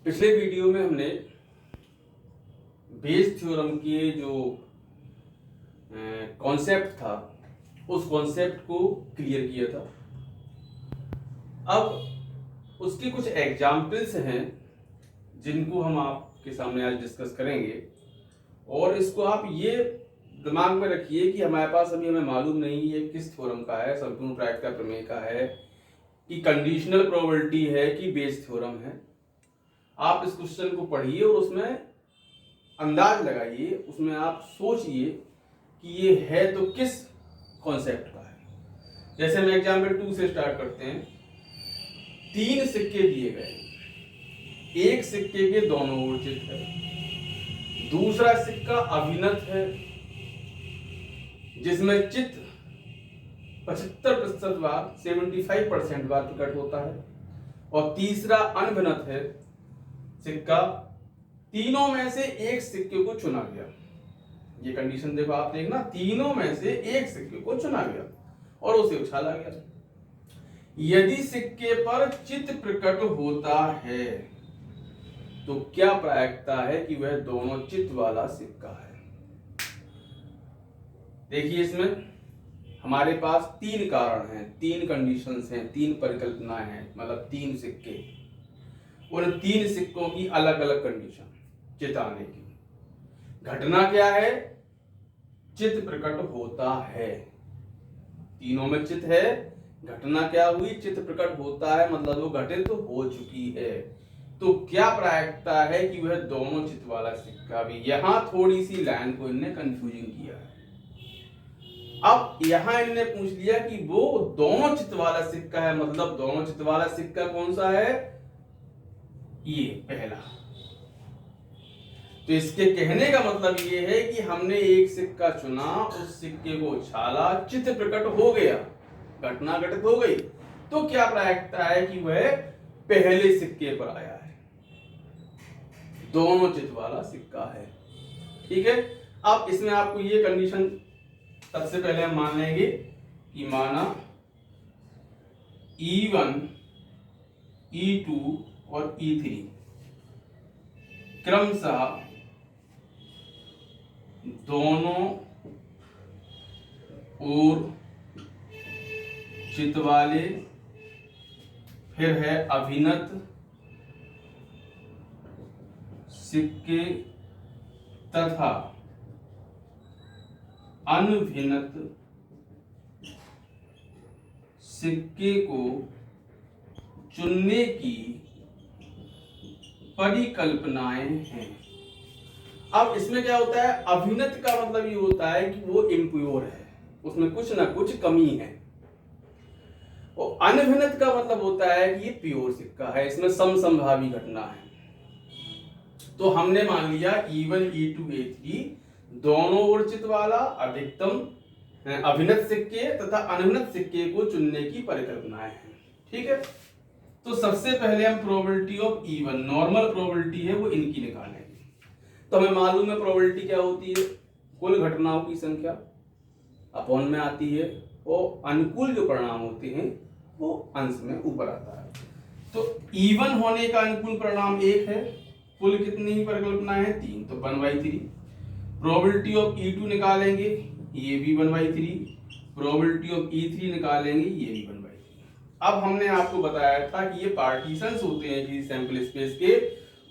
पिछले वीडियो में हमने बेस थ्योरम के जो कॉन्सेप्ट था उस कॉन्सेप्ट को क्लियर किया था। अब उसके कुछ एग्जाम्पल्स हैं जिनको हम आपके सामने आज डिस्कस करेंगे, और इसको आप ये दिमाग में रखिए कि हमारे पास अभी हमें मालूम नहीं है किस थ्योरम का है, संपूर्ण प्रायिकता प्रमेय का है कि कंडीशनल प्रोबेबिलिटी है कि बेस थ्योरम है। आप इस क्वेश्चन को पढ़िए और उसमें अंदाज लगाइए, उसमें आप सोचिए कि ये है तो किस कॉन्सेप्ट का है। जैसे हम एग्जाम्पल 2 से स्टार्ट करते हैं। 3 सिक्के दिए गए, एक सिक्के के दोनों ओर चित है, दूसरा सिक्का अभिनत है जिसमें चित्त 75% बार 75% बार प्रकट होता है, और तीसरा अनभिनत है सिक्का। तीनों में से एक सिक्के को चुना गया। ये कंडीशन देखो, आप देखना, तीनों में से एक सिक्के को चुना गया और उसे उछाला गया। यदि सिक्के पर चित्त प्रकट होता है तो क्या प्रायिकता है कि वह दोनों चित्त वाला सिक्का है। देखिए, इसमें हमारे पास 3 कारण हैं, 3 कंडीशंस हैं, 3 परिकल्पनाएं हैं, मतलब 3 सिक्के। उन 3 सिक्कों की अलग अलग कंडीशन चित्त आने की। घटना क्या है? चित्त प्रकट होता है। तीनों में चित्त है, घटना क्या हुई? चित्त प्रकट होता है, मतलब वो घटित तो हो चुकी है। तो क्या प्रायिकता है कि वह दोनों चित्त वाला सिक्का भी। यहां थोड़ी सी लाइन को इनने कंफ्यूजिंग किया है। अब यहां इनने पूछ लिया कि वो दोनों चित्त वाला सिक्का है, मतलब दोनों चित्त वाला सिक्का कौन सा है? ये पहला। तो इसके कहने का मतलब ये है कि हमने एक सिक्का चुना, उस सिक्के को उछाला, चित्त प्रकट हो गया, घटना घटित हो गई। तो क्या प्रायिकता है कि वह पहले सिक्के पर आया है, दोनों चित्त वाला सिक्का है। ठीक है। अब इसमें आपको ये कंडीशन सबसे पहले हम मान लेंगे कि माना E1, E2 और E3 क्रमशः दोनों ओर चित्त वाले, फिर है अभिनत सिक्के तथा अनभिनत सिक्के को चुनने की परिकल्पनाएं हैं। अब इसमें क्या होता है? अभिनत का मतलब ये होता है कि वो इम्प्योर है, उसमें कुछ ना कुछ कमी है। और अनभिनत का मतलब होता है कि ये प्योर सिक्का है, इसमें समसंभावी घटना है। तो हमने मान लिया E1, E2, E3 दोनों ओर चित्त वाला अधिकतम अभिनत सिक्के तथा अनभिनत सिक्के को चुनने की परिकल्पनाएं हैं। ठीक है। तो सबसे पहले हम probability of E1, normal probability है वो इनकी निकालेंगे। तो हमें मालूम है प्रोबेबिलिटी क्या होती है? कुल घटनाओं की संख्या अपॉन में आती है, और अनुकूल जो परिणाम होते हैं वो अंश में ऊपर आता है। तो E1 होने का अनुकूल परिणाम 1 है। कुल कितनी परिकल्पनाएं हैं? 3, तो 1/3। प्रोबेबिलिटी ऑफ E2 निकालेंगे, ये भी 1/3। प्रोबेबिलिटी ऑफ E3 निकालेंगे, ये भी 1/3। अब हमने आपको बताया था कि ये पार्टीशंस होते हैं किसी सैंपल स्पेस के,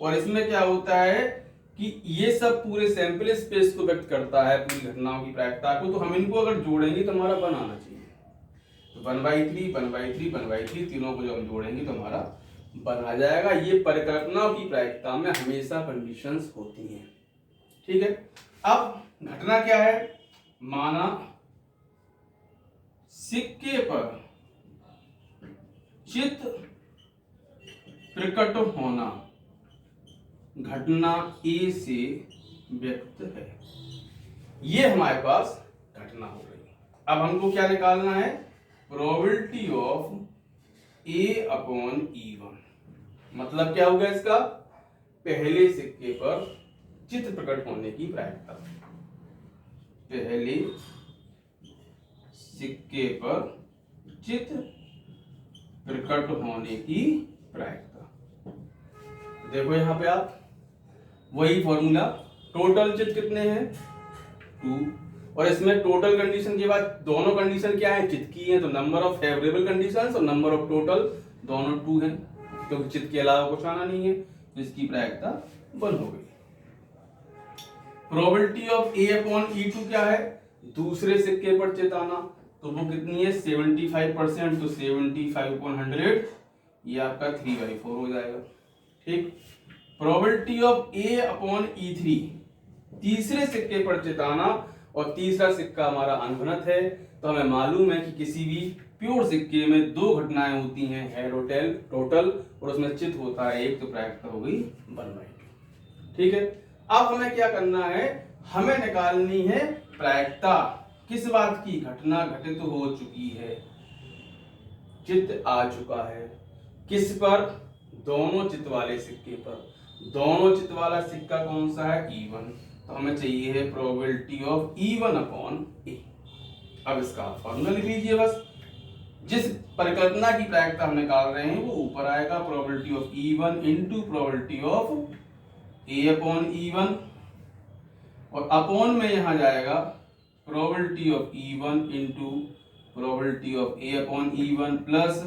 और इसमें क्या होता है कि ये सब पूरे सैंपल स्पेस को व्यक्त करता है, पूरी घटनाओं की प्रायिकता को। तो हम इनको अगर जोड़ेंगे तो हमारा 1 आना चाहिए। तो 1/3, 1/3, 1/3 तीनों को जब हम जोड़ेंगे तो हमारा 1 आ जाएगा। ये परिकल्पनाओं की प्रायिकता में हमेशा कंडीशंस होती हैं। ठीक है। अब घटना क्या है? माना सिक्के पर चित्त प्रकट होना घटना ए से व्यक्त है। ये हमारे पास घटना हो गई। अब हमको क्या निकालना है? Probability of A upon E1। मतलब क्या होगा इसका? पहले सिक्के पर चित्त प्रकट होने की प्रायिकता, पहले सिक्के पर चित्त प्रकट होने की प्रायिकता। देखो यहाँ पे आप वही फॉर्मूला, टोटल चित कितने हैं 2, और इसमें टोटल कंडीशन के बाद दोनों कंडीशन क्या है चित की है, तो नंबर ऑफ फेवरेबल कंडीशंस और नंबर ऑफ टोटल दोनों 2 हैं, क्योंकि चित के अलावा कुछ आना नहीं है, तो इसकी प्रायिकता 1 हो गई। Probability of A upon E2 क्या है, दूसरे सिक्के पर चित आना, तो वो कितनी है 75%, तो 75/100 ये आपका 3/4 हो जाएगा। ठीक, probability of A upon E3, तीसरे सिक्के पर चित आना, और तीसरा सिक्का हमारा अनभिनत है, तो हमें मालूम है कि किसी भी प्योर सिक्के में 2 घटनाएं होती हैं, हेड और टेल टोटल, और उसमें चित होता है 1, तो प्रायिकता हो गई 1/2। ठीक है, अब हमें क्या करना है, हमें निकालनी है प्रायिकता किस बात की, घटना घटित हो चुकी है, चित आ चुका है, किस पर, दोनों चित वाले सिक्के पर। दोनों चित वाला सिक्का कौन सा है, E1, तो हमें चाहिए है probability of E1 upon A। अब इसका फॉर्मूला लिख लीजिए बस, जिस परिकल्पना की प्रायिकता हम निकाल रहे हैं वो ऊपर आएगा, probability of E1 into probability of A upon E1, और अपॉन में यहां जाएगा probability of E1 into probability of A upon E1 plus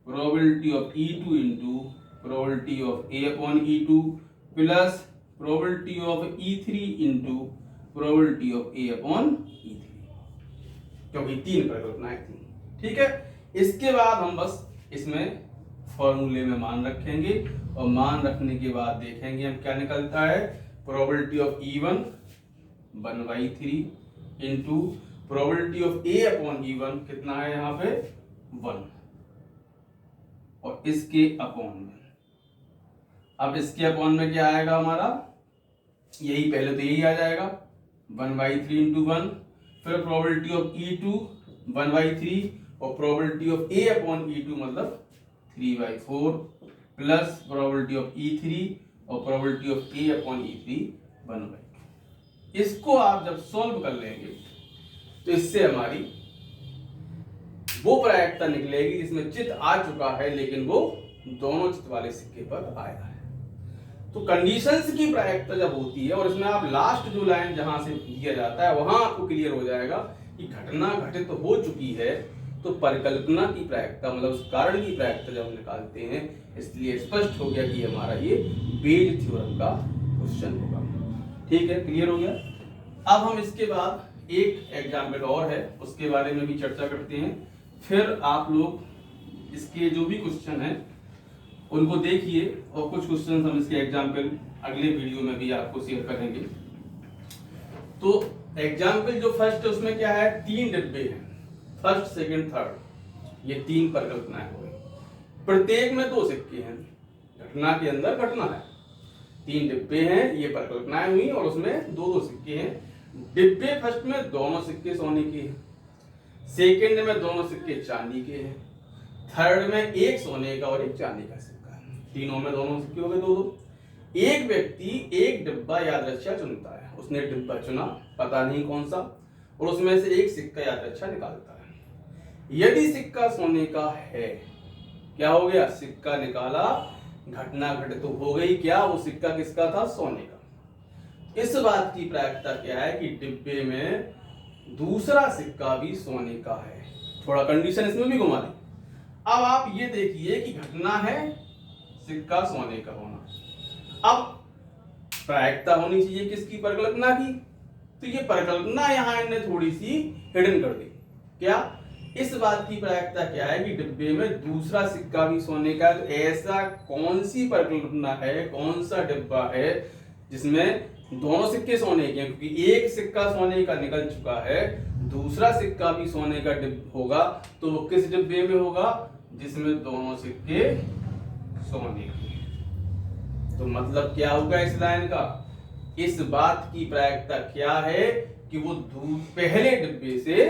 probability of E2 into probability of A upon E2 plus probability of E3 into probability of A upon E3, क्योंकि 3 परिकल्पनाएं थी। ठीक है, इसके बाद हम बस इसमें फॉर्मूले में मान रखेंगे, और मान रखने के बाद देखेंगे हम क्या निकलता है, probability of E1 1/3 into probability of A upon E1 कितना है यहाँ पे 1, और इसके अपॉन में, अब इसके अपॉन में क्या आएगा हमारा, यही पहले तो यही आ जाएगा 1/3 इंटू 1, फिर प्रोबेबिलिटी ऑफ E2 1/3, और probability of A upon E2 मतलब 3/4 प्लस प्रोबेबिलिटी ऑफ E3 और probability of A upon E3 1/2। इसको आप जब सॉल्व कर लेंगे तो इससे हमारी वो प्रायिकता निकलेगी जिसमें चित आ चुका है, लेकिन वो दोनों चित वाले सिक्के पर आया है। तो कंडीशंस की प्रायिकता जब होती है, और इसमें आप लास्ट जो लाइन जहां से दिया जाता है वहां आपको क्लियर हो जाएगा कि घटना घटित तो हो चुकी है, तो परिकल्पना की प्रायिकता मतलब उस कारण की प्रायिकता जब हम निकालते हैं, इसलिए स्पष्ट हो गया कि हमारा ये बेज थ्योरम का क्वेश्चन होगा। ठीक है, क्लियर हो गया। अब हम इसके बाद एक एग्जाम्पल और है, उसके बारे में भी चर्चा करते हैं, फिर आप लोग इसके जो भी क्वेश्चन है उनको देखिए, और कुछ क्वेश्चन हम इसके एग्जाम्पल अगले वीडियो में भी आपको शेयर करेंगे। तो एग्जाम्पल जो फर्स्ट है उसमें क्या है, 3 डिब्बे हैं, फर्स्ट सेकंड थर्ड, ये 3 परिकल्पनाएं हो गई, प्रत्येक में 2 सिक्के हैं, घटना के अंदर घटना है, 3 डिब्बे हैं, ये परिकल्पनाएं हुई और उसमें 2-2 सिक्के हैं। डिब्बे फर्स्ट में दोनों सिक्के सोने के हैं, सेकंड में दोनों सिक्के चांदी के हैं, थर्ड में एक सोने का और एक चांदी का सिक्का है, तीनों में दोनों सिक्के हो गए 2-2। एक व्यक्ति एक डिब्बा यादृच्छा चुनता है, उसने डिब्बा चुना, पता नहीं कौन सा, और उसमें से एक सिक्का यादृच्छा निकालता है। यदि सिक्का सोने का है, क्या हो गया, सिक्का निकाला, घटना घटित तो हो गई, क्या वो सिक्का किसका था, सोने का। इस बात की प्रायिकता क्या है कि डिब्बे में दूसरा सिक्का भी सोने का है। थोड़ा कंडीशन इसमें भी घुमा दी। अब आप ये देखिए कि घटना है सिक्का सोने का होना, अब प्रायिकता होनी चाहिए किसकी, परिकल्पना की, तो ये परिकल्पना यहां इन्हें थोड़ी सी हिडन कर दी। क्या, इस बात की प्रायिकता क्या है कि डिब्बे में दूसरा सिक्का भी सोने का है, तो ऐसा कौन सी परिकल्पना है, कौन सा डिब्बा है जिसमें दोनों सिक्के सोने के हैं, क्योंकि एक सिक्का सोने का निकल चुका है, दूसरा सिक्का भी सोने का होगा, तो वो किस डिब्बे में होगा, जिसमें दोनों सिक्के सोने के। तो मतलब क्या होगा इस लाइन का, इस बात की प्रायिकता क्या है कि वो पहले डिब्बे से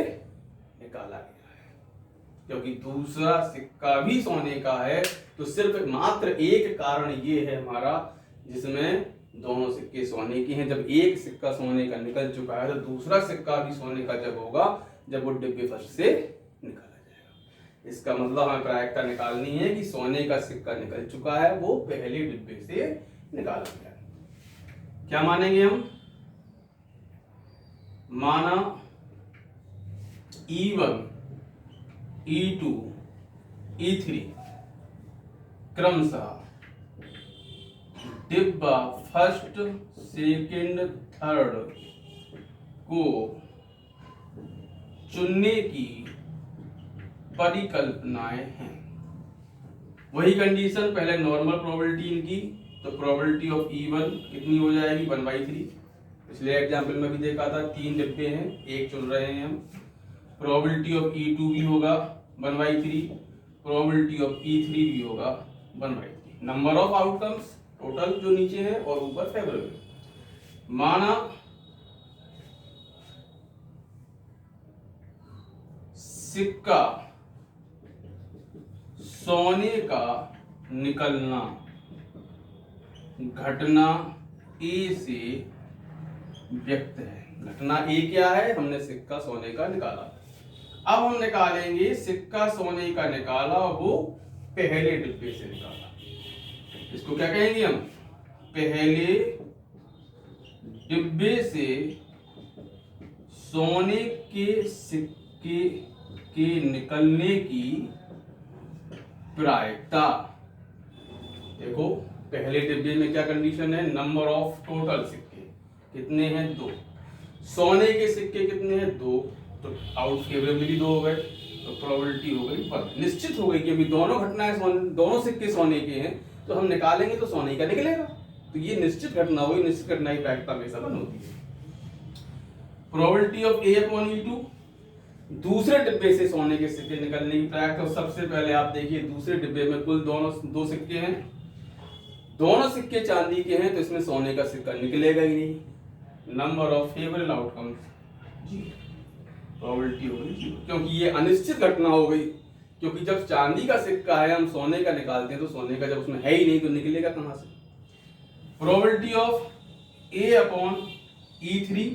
निकाला गया है, क्योंकि दूसरा सिक्का भी सोने का है, तो सिर्फ मात्र एक कारण ये है हमारा जिसमें दोनों सिक्के सोने के हैं। जब एक सिक्का सोने का निकल चुका है, तो दूसरा सिक्का भी सोने का जब होगा जब वो डिब्बे फर्स्ट से निकाला जाएगा। इसका मतलब हमें प्रायिकता निकालनी है कि सोने का सिक्का निकल चुका है, वो पहले डिब्बे से निकाला गया। क्या मानेंगे हम? माना E1, E2, E3 क्रमशः डिब्बा फर्स्ट, सेकंड, थर्ड को चुनने की परिकल्पनाएं हैं। वही कंडीशन, पहले नॉर्मल प्रोबेबिलिटी इनकी, तो प्रोबेबिलिटी ऑफ E1 कितनी हो जाएगी? 1/3। पिछले एग्जाम्पल में भी देखा था, 3 डिब्बे हैं, एक चुन रहे हैं हम। प्रोबेबिलिटी ऑफ E2 भी होगा 1/3, प्रोबेबिलिटी ऑफ E3 भी होगा 1/3। नंबर ऑफ आउटकम्स टोटल जो नीचे है और ऊपर फेवरेबल। माना सिक्का सोने का निकलना घटना ए से व्यक्त है। घटना ए क्या है? हमने सिक्का सोने का निकाला। अब हम निकालेंगे सिक्का सोने का निकाला, वो पहले डिब्बे से निकाला। इसको क्या कहेंगे हम? पहले डिब्बे से सोने के सिक्के के निकलने की प्रायिकता। देखो पहले डिब्बे में क्या कंडीशन है? नंबर ऑफ टोटल सिक्के कितने हैं? 2। सोने के सिक्के कितने हैं? 2। तो आउट फेवरेबली 2 हो गए, तो प्रोबेबिलिटी हो गई 1। निश्चित हो गई कि अभी दोनों घटनाएं दोनों सिक्के सोने के हैं, तो हम निकालेंगे तो सोने का निकलेगा। तो ये निश्चित घटना हुई, निश्चित घटना की प्रायिकता हमेशा 1 होती है। प्रोबेबिलिटी ऑफ A/E2, दूसरे डिब्बे से सोने के सिक्के निकलने की प्रायिकता। तो सबसे पहले आप देखिए, दूसरे डिब्बे में कुल दो सिक्के हैं, दोनों सिक्के चांदी के हैं, तो इसमें सोने का सिक्का निकलेगा ही नहीं। Number of favourable outcomes 0, probability हो गई 0, क्योंकि ये अनिश्चित घटना हो गई। क्योंकि जब चांदी का सिक्का है, हम सोने का निकालते हैं, तो सोने का जब उसमें है ही नहीं तो निकलेगा कहां से? प्रोबेबिलिटी ऑफ A/E3,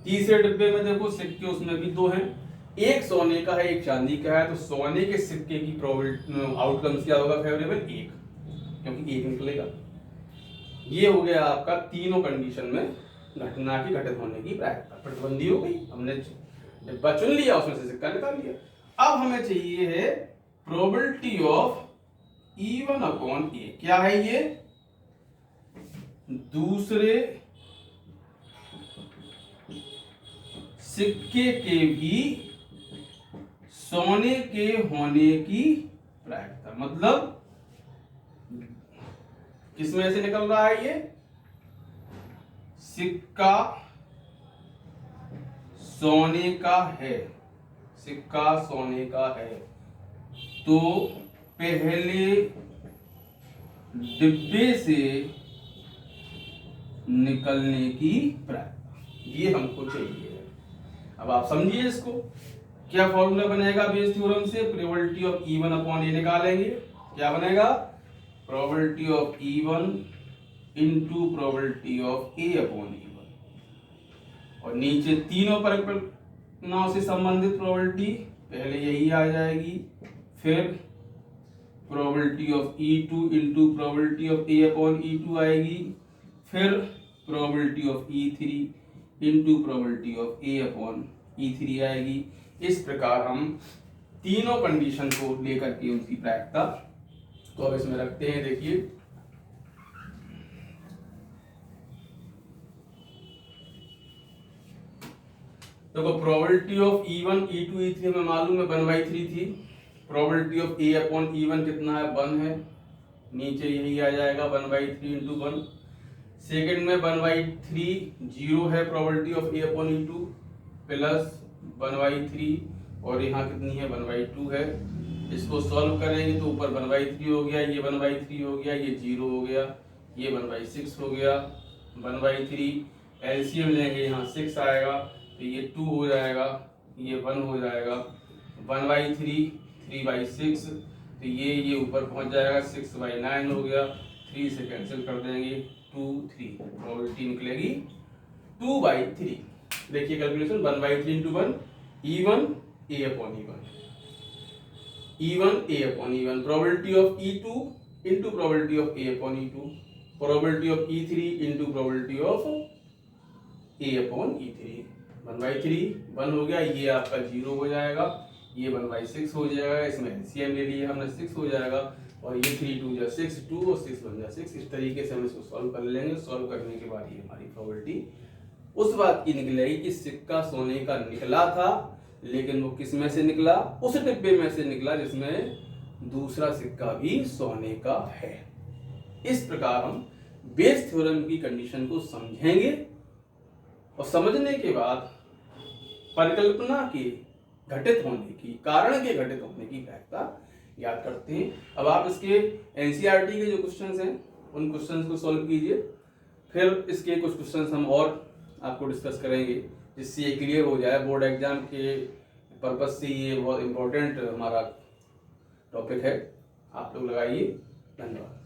तीसरे डिब्बे में देखो सिक्के उसमें भी 2 हैं, एक सोने का है, एक चांदी का है, तो सोने के सिक्के की प्रोबेबिलिटी आउटकम्स क्या होगा? फेवरेबल 1, क्योंकि 1 निकलेगा। ये हो गया आपका तीनों कंडीशन में घटना की घटित होने की प्रायिकता। प्रतिबंधी हो गई, हमने डिब्बा चुन लिया, उसमें से सिक्का निकाल लिया। अब हमें चाहिए है प्रोबेबिलिटी ऑफ E1/A। क्या है ये? दूसरे सिक्के के भी सोने के होने की प्रायिकता। मतलब किसमें से निकल रहा है ये? सिक्का सोने का है, सिक्का सोने का है, तो पहले डिब्बे से निकलने की प्रायिकता, ये हमको चाहिए। अब आप समझिए इसको, क्या फॉर्मूला बनेगा बेस थ्योरम से? प्रोबेबिलिटी ऑफ E1/A निकालेंगे, क्या बनेगा? Probability of E1 into probability of A/E1, और नीचे तीनों परिकल्पनाओं से संबंधित प्रोबेबिलिटी पहले यही आ जाएगी, फिर probability of E2 into probability of A/E2 आएगी, फिर probability of E3 into probability of A/E3 आएगी। इस प्रकार हम तीनों कंडीशन को लेकर के उनकी प्रायिकता तो अब इसमें रखते हैं। देखिए देखो, probability of E1, E2, E3 हमें मालूम है 1/3 थी। प्रोबेबिलिटी ऑफ A/E1 कितना है? 1 है, नीचे यही आ जाएगा 1/3 इंटू 1। सेकेंड में 1/3 0 है प्रोबेबिलिटी ऑफ A/E2 प्लस 1/3, और यहाँ कितनी है? 1/2 है। इसको सॉल्व करेंगे तो ऊपर 1/3 हो गया, ये 1/3 हो गया, ये 0 हो गया, ये 1/6 हो गया, 1/3 एलसीएम लेंगे, यहाँ 6 आएगा, तो ये 2 हो जाएगा, ये 1 हो जाएगा, 1/3 3/6, तो ये ऊपर पहुंच जाएगा, 6/9 हो गया, 3 से कैंसिल कर देंगे, 2 3, प्रोबेबिलिटी निकलेगी 2/3। देखिए calculation, 1/3 into 1, E1 A/E1, E1 A/E1, probability of E2 into probability of A/E2, probability of E3 into probability of A/E3, 1/3 1 हो गया, ये आपका 0 हो जाएगा, ये 1/6 हो जाएगा, इसमें एलसीएम ले लिया हमने 6 हो जाएगा, और ये 3 2 जा 6 2 और 6 1 जा 6। इस तरीके से हम इसको सॉल्व कर लेंगे। सॉल्व करने के बाद ये हमारी प्रोबेबिलिटी उस बात की निकलेगी कि सिक्का सोने का निकला था, लेकिन वो किस में से निकला? उस डिब्बे में से निकला जिसमें दूसरा सिक्का भी सोने का है। इस प्रकार हम बेस थ्योरम की कंडीशन को समझेंगे, और समझने के बाद परिकल्पना के घटित होने की, कारण के घटित होने की व्याख्या याद करते हैं। अब आप इसके एनसीईआरटी के जो क्वेश्चंस हैं उन क्वेश्चंस को सॉल्व कीजिए, फिर इसके कुछ क्वेश्चंस हम और आपको डिस्कस करेंगे, जिससे ये क्लियर हो जाए। बोर्ड एग्जाम के पर्पज से ये बहुत इंपॉर्टेंट हमारा टॉपिक है। आप लोग लगाइए। धन्यवाद।